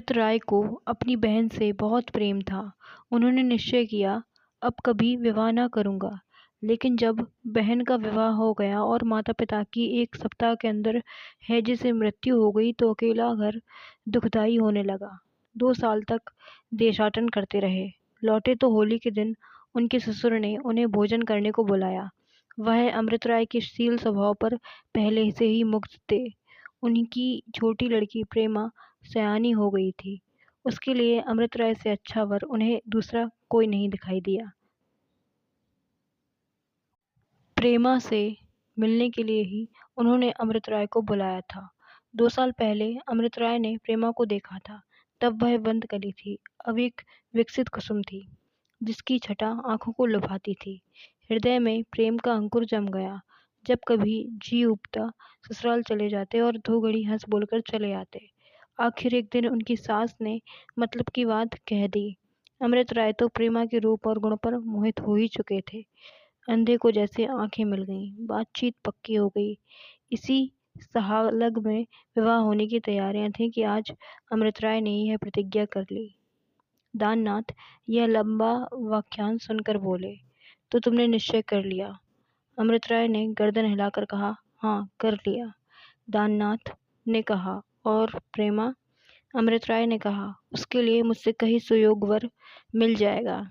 अमृत राय को अपनी बहन से बहुत प्रेम था। उन्होंने निश्चय किया, अब कभी विवाह न करूँगा। लेकिन जब बहन का विवाह हो गया और माता-पिता की 1 सप्ताह के अंदर हैजे से मृत्यु हो गई तो अकेला घर दुखदाई होने लगा। 2 साल तक देशाटन करते रहे। लौटे तो होली के दिन उनके ससुर ने उन्हें भोजन करने को बुलाया। वह अमृत राय के शील स्वभाव पर पहले से ही मुग्ध थे। उनकी छोटी लड़की प्रेमा सयानी हो गई थी। उसके लिए अमृत राय से अच्छा वर उन्हें दूसरा कोई नहीं दिखाई दिया। प्रेमा से मिलने के लिए ही उन्होंने अमृत राय को बुलाया था। 2 साल पहले अमृत राय ने प्रेमा को देखा था। तब वह बंद कली थी, अब एक विकसित कुसुम थी, जिसकी छटा आंखों को लुभाती थी। हृदय में प्रेम का अंकुर जम गया। जब कभी जी उबता ससुराल चले जाते और 2 घड़ी हंस बोलकर चले आते। आखिर एक दिन उनकी सास ने मतलब की बात कह दी। अमृत राय तो प्रेमा के रूप और गुण पर मोहित हो ही चुके थे। अंधे को जैसे आंखें मिल गईं। बातचीत पक्की हो गई। इसी सहालग में विवाह होने की तैयारियां थीं कि आज अमृत राय ने यह प्रतिज्ञा कर ली। दाननाथ यह लंबा व्याख्यान सुनकर बोले, तो तुमने निश्चय कर लिया? अमृत राय ने गर्दन हिलाकर कहा, हाँ, कर लिया। दाननाथ ने कहा, और प्रेमा? अमृत राय ने कहा, उसके लिए मुझसे कहीं सुयोग वर मिल जाएगा।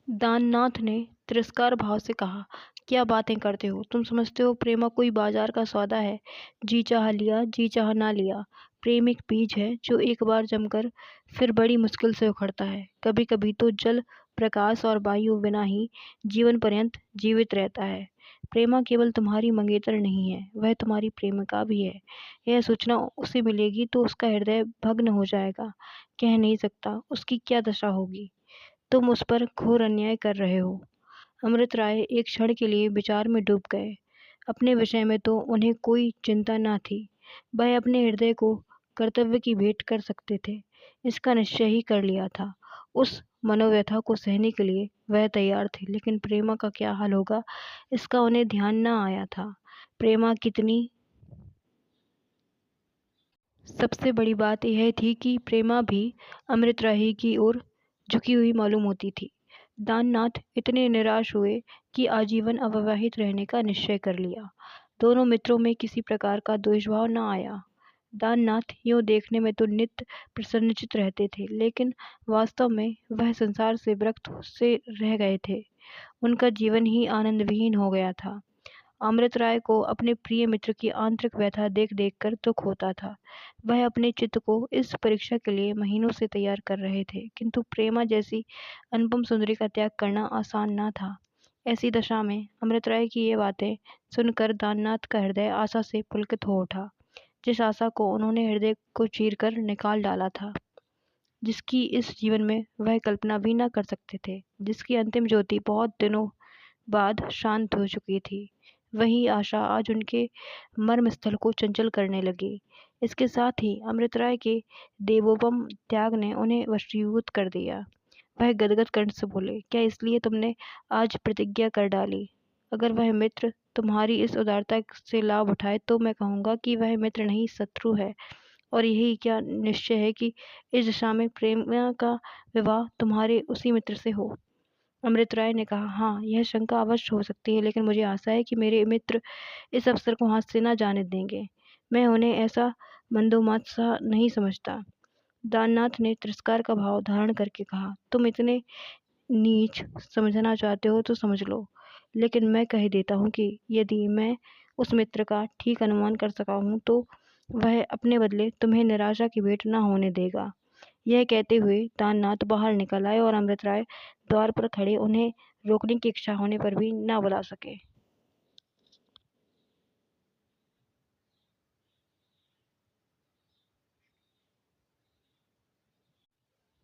दाननाथ ने तिरस्कार भाव से कहा, क्या बातें करते हो? तुम समझते हो प्रेमा कोई बाजार का सौदा है? जी चाह लिया, जी चाह ना लिया। प्रेम एक बीज है जो एक बार जमकर फिर बड़ी मुश्किल से उखड़ता है। कभी कभी तो जल, प्रकाश और वायु बिना ही जीवन पर्यंत जीवित रहता है। प्रेमा केवल तुम्हारी मंगेतर नहीं है, वह तुम्हारी प्रेमिका भी है। यह सूचना उसे मिलेगी तो उसका हृदय भग्न हो जाएगा। कह नहीं सकता उसकी क्या दशा होगी। तुम उस पर घोर अन्याय कर रहे हो। अमृत राय एक क्षण के लिए विचार में डूब गए। अपने विषय में तो उन्हें कोई चिंता न थी। वह अपने हृदय को कर्तव्य की भेंट कर सकते थे, इसका निश्चय ही कर लिया था। उस मनोव्यथा को सहने के लिए वह तैयार थे, लेकिन प्रेमा का क्या हाल होगा इसका उन्हें ध्यान न आया था। प्रेमा कितनी सबसे बड़ी बात यह थी कि प्रेमा भी अमृत राय की ओर झुकी हुई मालूम होती थी। दाननाथ इतने निराश हुए कि आजीवन अविवाहित रहने का निश्चय कर लिया। दोनों मित्रों में किसी प्रकार का द्वेषभाव न आया। दाननाथ यूँ देखने में तो नित्य प्रसन्नचित्त रहते थे, लेकिन वास्तव में वह संसार से विरक्त से रह गए थे। उनका जीवन ही आनंद विहीन हो गया था। अमृत राय को अपने प्रिय मित्र की आंतरिक व्यथा देख देख कर दुख होता था। वह अपने चित्त को इस परीक्षा के लिए महीनों से तैयार कर रहे थे, किंतु प्रेमा जैसी अनुपम सुंदरी का त्याग करना आसान न था। ऐसी दशा में अमृत राय की ये बातें सुनकर दाननाथ का हृदय आशा से पुलकित हो उठा। जिस आशा को उन्होंने हृदय को चीर कर निकाल डाला था, जिसकी इस जीवन में वह कल्पना भी न कर सकते थे, जिसकी अंतिम ज्योति बहुत दिनों बाद शांत हो चुकी थी, वही आशा आज उनके मर्म स्थल को चंचल करने लगी। इसके साथ ही अमृत राय के देवोपम त्याग ने उन्हें वशीभूत कर दिया। वह गदगद कंठ से बोले, क्या इसलिए तुमने आज प्रतिज्ञा कर डाली? अगर वह मित्र तुम्हारी इस उदारता से लाभ उठाए तो मैं कहूँगा कि वह मित्र नहीं, शत्रु है। और यही क्या निश्चय है कि इस दिशा में प्रेमा का विवाह तुम्हारे उसी मित्र से हो? अमृत राय ने कहा, हाँ, यह शंका अवश्य हो सकती है, लेकिन मुझे आशा है कि मेरे मित्र इस अवसर को हाथ से न जाने देंगे। मैं उन्हें ऐसा मंदोमत सा नहीं समझता। दाननाथ ने तिरस्कार का भाव धारण करके कहा, तुम इतने नीच समझना चाहते हो तो समझ लो, लेकिन मैं कह देता हूँ कि यदि मैं उस मित्र का ठीक अनुमान कर सका हूँ तो वह अपने बदले तुम्हें निराशा की भेंट न होने देगा। यह कहते हुए दाननाथ बाहर निकल आए और अमृत राय द्वार पर खड़े उन्हें रोकने की इच्छा होने पर भी न बुला सके।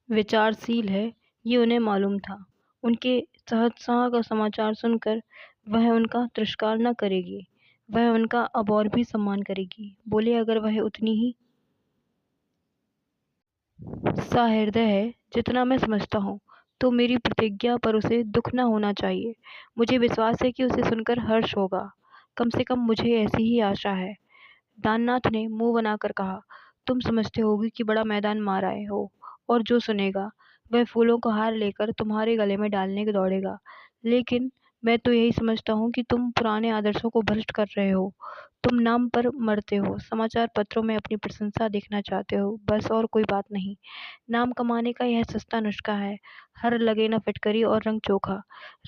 विचारशील है, ये उन्हें मालूम था। उनके सहजोत्साह का समाचार सुनकर वह उनका तिरस्कार न करेगी, वह उनका अब और भी सम्मान करेगी। बोले, अगर वह उतनी ही सहृदय है जितना मैं समझता हूँ, तो मेरी प्रतिज्ञा पर उसे दुख न होना चाहिए। मुझे विश्वास है कि उसे सुनकर हर्ष होगा। कम से कम मुझे ऐसी ही आशा है। दाननाथ ने मुंह बनाकर कहा, तुम समझते होगी कि बड़ा मैदान मार आए हो, और जो सुनेगा वह फूलों का हार लेकर तुम्हारे गले में डालने को दौड़ेगा। लेकिन मैं तो यही समझता हूँ कि तुम पुराने आदर्शों को भ्रष्ट कर रहे हो। तुम नाम पर मरते हो, समाचार पत्रों में अपनी प्रशंसा देखना चाहते हो, बस, और कोई बात नहीं। नाम कमाने का यह सस्ता नुस्खा है। हर लगे न फिटकरी और रंग चोखा।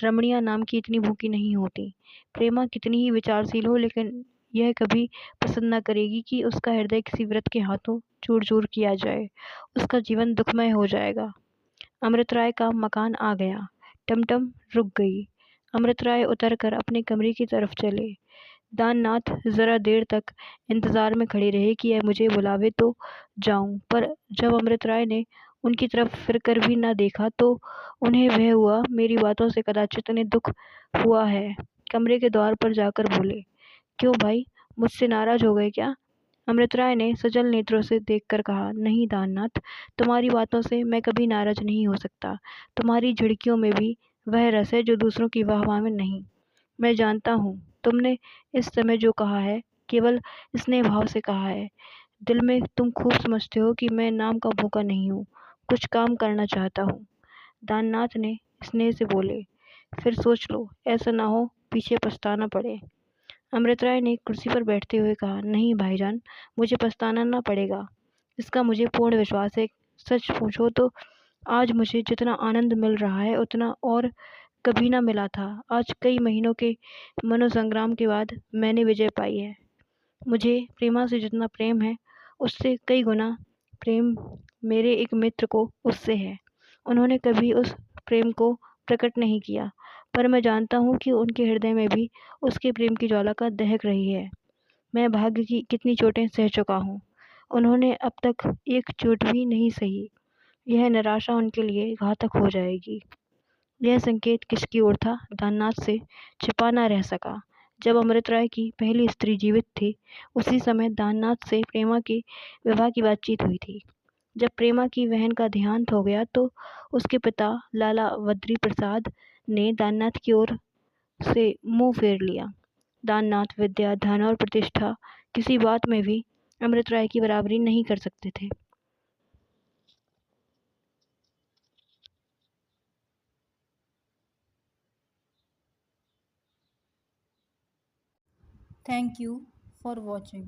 रमणिया नाम की इतनी भूखी नहीं होती। प्रेमा कितनी ही विचारशील हो, लेकिन यह कभी पसंद न करेगी कि उसका हृदय किसी व्रत के हाथों चूर चूर किया जाए। उसका जीवन दुखमय हो जाएगा। अमृत राय का मकान आ गया। टमटम रुक गई। अमृत राय उतरकर अपने कमरे की तरफ चले। दाननाथ जरा देर तक इंतजार में खड़े रहे कि यह मुझे बुलावे तो जाऊं, पर जब अमृत राय ने उनकी तरफ फिरकर भी न देखा तो उन्हें वह हुआ मेरी बातों से कदाचित उन्हें दुख हुआ है। कमरे के द्वार पर जाकर बोले, क्यों भाई, मुझसे नाराज हो गए क्या? अमृत राय ने सजल नेत्रों से देखकर कहा, नहीं दाननाथ, तुम्हारी बातों से मैं कभी नाराज नहीं हो सकता। तुम्हारी झिड़कियों में भी वह रस है जो दूसरों की वाहवाही में नहीं। मैं जानता हूँ तुमने इस समय जो कहा है केवल स्नेह भाव से कहा है। दिल में तुम खूब समझते हो कि मैं नाम का भूखा नहीं हूँ, कुछ काम करना चाहता हूँ। दाननाथ ने स्नेह से बोले, फिर सोच लो, ऐसा ना हो पीछे पछताना पड़े। अमृत राय ने कुर्सी पर बैठते हुए कहा, नहीं भाईजान, मुझे पछताना ना पड़ेगा, इसका मुझे पूर्ण विश्वास है। सच पूछो तो आज मुझे जितना आनंद मिल रहा है उतना और कभी ना मिला था। आज कई महीनों के मनोसंग्राम के बाद मैंने विजय पाई है। मुझे प्रेमा से जितना प्रेम है उससे कई गुना प्रेम मेरे एक मित्र को उससे है। उन्होंने कभी उस प्रेम को प्रकट नहीं किया, पर मैं जानता हूँ कि उनके हृदय में भी उसके प्रेम की ज्वाला का दहक रही है। मैं भाग्य की कितनी चोटें सह चुका हूँ, उन्होंने अब तक एक चोट भी नहीं सही। यह निराशा उनके लिए घातक हो जाएगी। यह संकेत किसकी ओर था, दाननाथ से छिपा न रह सका। जब अमृत राय की पहली स्त्री जीवित थी, उसी समय दाननाथ से प्रेमा के विवाह की बातचीत हुई थी। जब प्रेमा की बहन का देहांत हो गया तो उसके पिता लाला बद्री प्रसाद ने दाननाथ की ओर से मुंह फेर लिया। दाननाथ विद्या, धन और प्रतिष्ठा किसी बात में भी अमृत राय की बराबरी नहीं कर सकते थे। Thank you for watching.